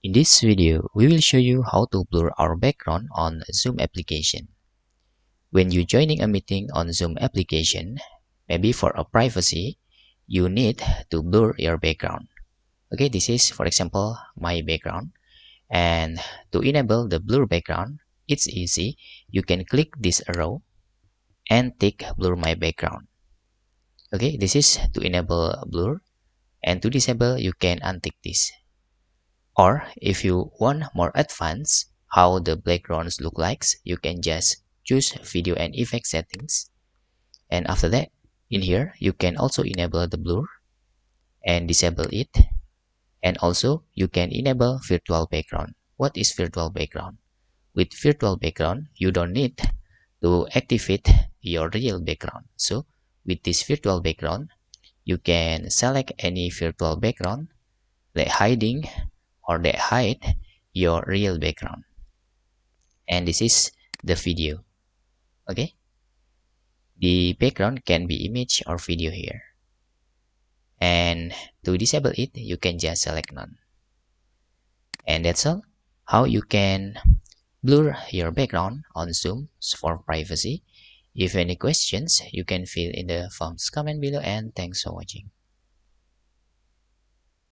In this video, we will show you how to blur our background on Zoom application. When you're joining a meeting on Zoom application, maybe for a privacy, you need to blur your background. Okay, this is, for example, my background. And to enable the blur background, it's easy. You can click this arrow and tick blur my background. Okay, this is to enable blur. And to disable, you can untick this. Or if you want more advanced how the backgrounds look like, you can just choose video and effect settings. And after that, in here, you can also enable the blur and disable it. And also, you can enable virtual background. What is virtual background? With virtual background, you don't need to activate your real background. So with this virtual background, you can select any virtual background like hiding or that hide your real background. And this is the video. Okay, the background can be image or video here. And to disable it, you can just select none. And that's all how you can blur your background on Zoom for privacy. If any questions, you can fill in the forms comment below, and thanks for watching.